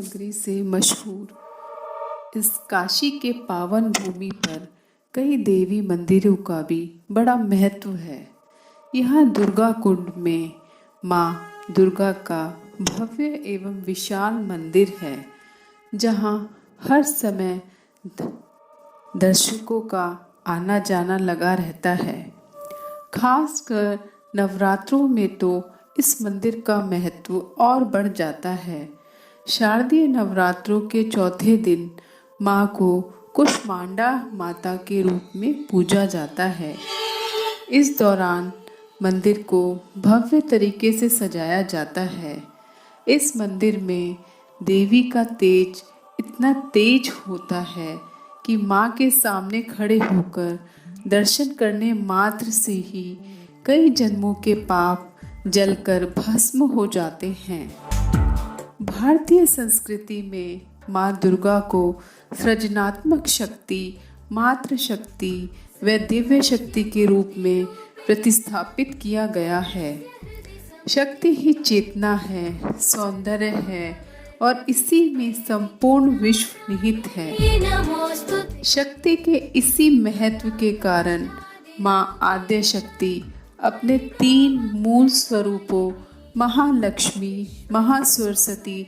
नगरी से मशहूर इस काशी के पावन भूमि पर कई देवी मंदिरों का भी बड़ा महत्व है। यहाँ दुर्गा कुंड में माँ दुर्गा का भव्य एवं विशाल मंदिर है, जहाँ हर समय दर्शकों का आना जाना लगा रहता है। खासकर नवरात्रों में तो इस मंदिर का महत्व और बढ़ जाता है। शारदीय नवरात्रों के चौथे दिन माँ को कुष्मांडा माता के रूप में पूजा जाता है। इस दौरान मंदिर को भव्य तरीके से सजाया जाता है। इस मंदिर में देवी का तेज इतना तेज होता है कि माँ के सामने खड़े होकर दर्शन करने मात्र से ही कई जन्मों के पाप जलकर भस्म हो जाते हैं। भारतीय संस्कृति में माँ दुर्गा को सृजनात्मक शक्ति, मातृ शक्ति व दिव्य शक्ति के रूप में प्रतिस्थापित किया गया है। शक्ति ही चेतना है, सौंदर्य है और इसी में संपूर्ण विश्व निहित है। शक्ति के इसी महत्व के कारण माँ आद्य शक्ति अपने 3 मूल स्वरूपों महालक्ष्मी, महासरस्वती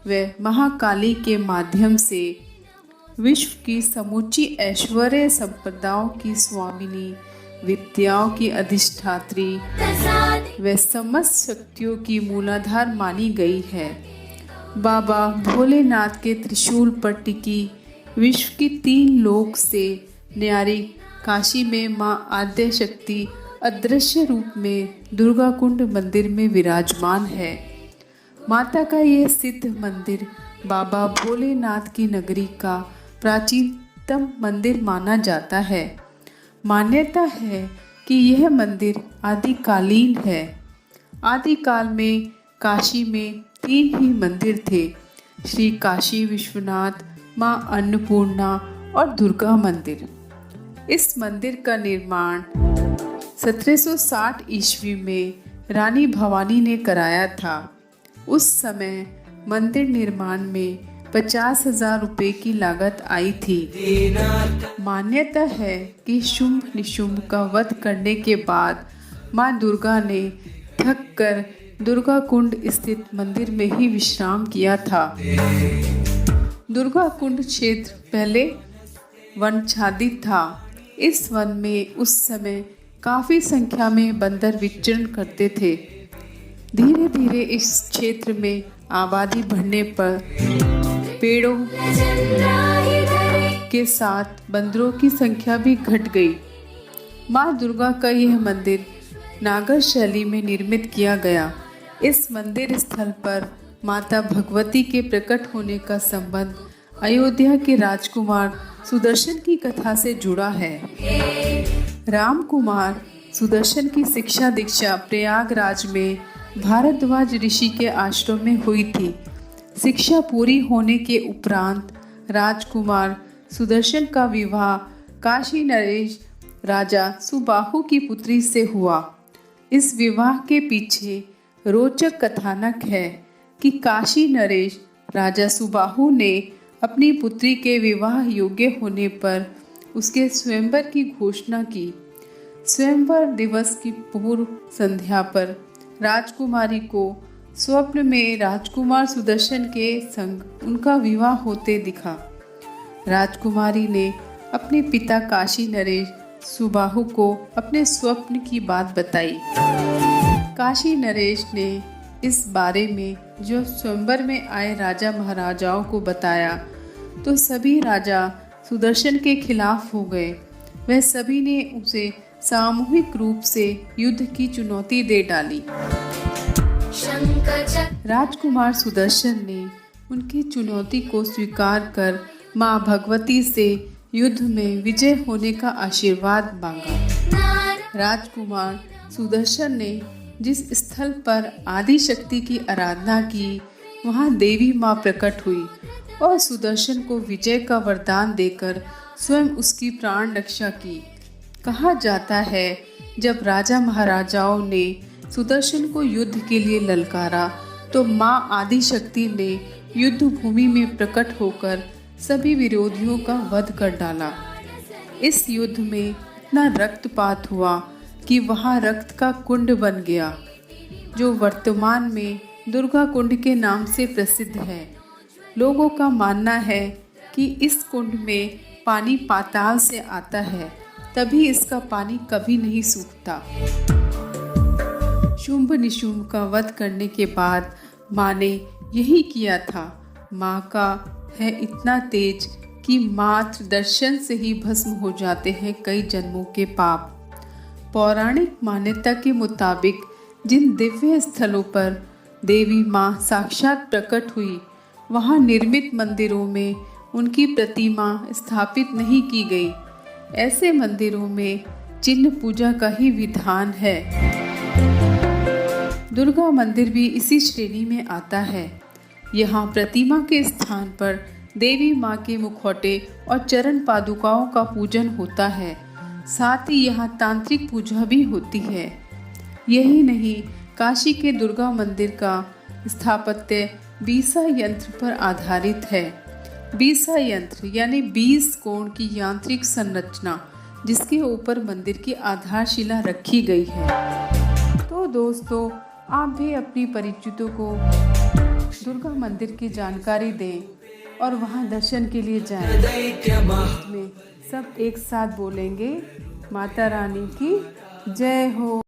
व महाकाली के माध्यम से विश्व की समूची ऐश्वर्य संपदाओं की स्वामिनी, विद्याओं की अधिष्ठात्री व समस्त शक्तियों की मूलाधार मानी गई है। बाबा भोलेनाथ के त्रिशूल पर टिकी विश्व की 3 लोक से न्यारी काशी में माँ आद्य शक्ति अदृश्य रूप में दुर्गा कुंड मंदिर में विराजमान है। माता का यह सिद्ध मंदिर बाबा भोलेनाथ की नगरी का प्राचीनतम मंदिर माना जाता है। मान्यता है कि यह मंदिर आदिकालीन है। आदिकाल में काशी में 3 ही मंदिर थे, श्री काशी विश्वनाथ, माँ अन्नपूर्णा और दुर्गा मंदिर। इस मंदिर का निर्माण 1760 ईस्वी में रानी भवानी ने कराया था। उस समय मंदिर निर्माण में 50,000 रुपये की लागत आई थी। मान्यता है कि शुंभ निशुंभ का वध करने के बाद माँ दुर्गा ने थक कर दुर्गा कुंड स्थित मंदिर में ही विश्राम किया था। दुर्गा कुंड क्षेत्र पहले वनच्छादित था। इस वन में उस समय काफी संख्या में बंदर विचरण करते थे। धीरे धीरे इस क्षेत्र में आबादी बढ़ने पर पेड़ों के साथ बंदरों की संख्या भी घट गई। माँ दुर्गा का यह मंदिर नागर शैली में निर्मित किया गया। इस मंदिर स्थल पर माता भगवती के प्रकट होने का संबंध अयोध्या के राजकुमार सुदर्शन की कथा से जुड़ा है। राम कुमार सुदर्शन की शिक्षा दीक्षा प्रयागराज में भारद्वाज ऋषि के आश्रम में हुई थी। शिक्षा पूरी होने के उपरांत राजकुमार सुदर्शन का विवाह काशी नरेश राजा सुबाहु की पुत्री से हुआ। इस विवाह के पीछे रोचक कथानक है कि काशी नरेश राजा सुबाहु ने अपनी पुत्री के विवाह योग्य होने पर उसके स्वयंवर की घोषणा की। स्वयंवर दिवस की पूर्व संध्या पर राजकुमारी को स्वप्न में राजकुमार सुदर्शन के संग उनका विवाह होते दिखा। राजकुमारी ने अपने पिता काशी नरेश सुबाहु को अपने स्वप्न की बात बताई। काशी नरेश ने इस बारे में जो स्वयंवर में आए राजा महाराजाओं को बताया तो सभी राजा सुदर्शन के खिलाफ हो गए। वह सभी ने उसे सामूहिक रूप से युद्ध की चुनौती दे डाली। राजकुमार सुदर्शन ने उनकी चुनौती को स्वीकार कर माँ भगवती से युद्ध में विजय होने का आशीर्वाद मांगा। राजकुमार सुदर्शन ने जिस स्थल पर आदि शक्ति की आराधना की, वहाँ देवी माँ प्रकट हुई और सुदर्शन को विजय का वरदान देकर स्वयं उसकी प्राण रक्षा की। कहा जाता है जब राजा महाराजाओं ने सुदर्शन को युद्ध के लिए ललकारा तो माँ आदि शक्ति ने युद्ध भूमि में प्रकट होकर सभी विरोधियों का वध कर डाला। इस युद्ध में इतना रक्तपात हुआ कि वहाँ रक्त का कुंड बन गया, जो वर्तमान में दुर्गा कुंड के नाम से प्रसिद्ध है। लोगों का मानना है कि इस कुंड में पानी पाताल से आता है, तभी इसका पानी कभी नहीं सूखता। शुंभ निशुंभ का वध करने के बाद माँ ने यही किया था। माँ का है इतना तेज कि मात्र दर्शन से ही भस्म हो जाते हैं कई जन्मों के पाप। पौराणिक मान्यता के मुताबिक जिन दिव्य स्थलों पर देवी माँ साक्षात प्रकट हुई, वहाँ निर्मित मंदिरों में उनकी प्रतिमा स्थापित नहीं की गई। ऐसे मंदिरों में चिन्ह पूजा का ही विधान है। दुर्गा मंदिर भी इसी श्रेणी में आता है। यहाँ प्रतिमा के स्थान पर देवी माँ के मुखौटे और चरण पादुकाओं का पूजन होता है। साथ ही यहाँ तांत्रिक पूजा भी होती है। यही नहीं, काशी के दुर्गा मंदिर का स्थापत्य बीसा यंत्र पर आधारित है। बीसा यंत्र यानी 20 कोण की यांत्रिक संरचना, जिसके ऊपर मंदिर की आधारशिला रखी गई है। तो दोस्तों, आप भी अपनी परिचितों को दुर्गा मंदिर की जानकारी दें और वहां दर्शन के लिए जाएं। में सब एक साथ बोलेंगे, माता रानी की जय हो।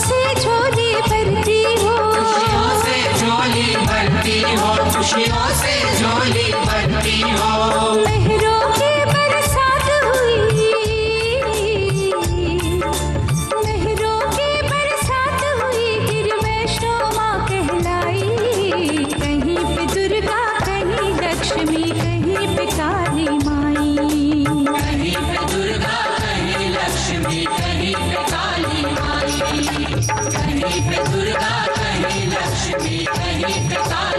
से झोली भरती हो, खुशियों से झोली भरती हो, खुशियों से झोली भरती हो। मेहरों की बरसात हुई, मेहरों की बरसात हुई, गिर वैष्णो माँ कहलाई। कहीं पे दुर्गा, कहीं लक्ष्मी, कहीं पे काली माई। कहीं पे दुर्गा, कहीं लक्ष्मी, कहीं पे काली माई। कहीं पे दुर्गा, कहीं लक्ष्मी, कहीं पे काली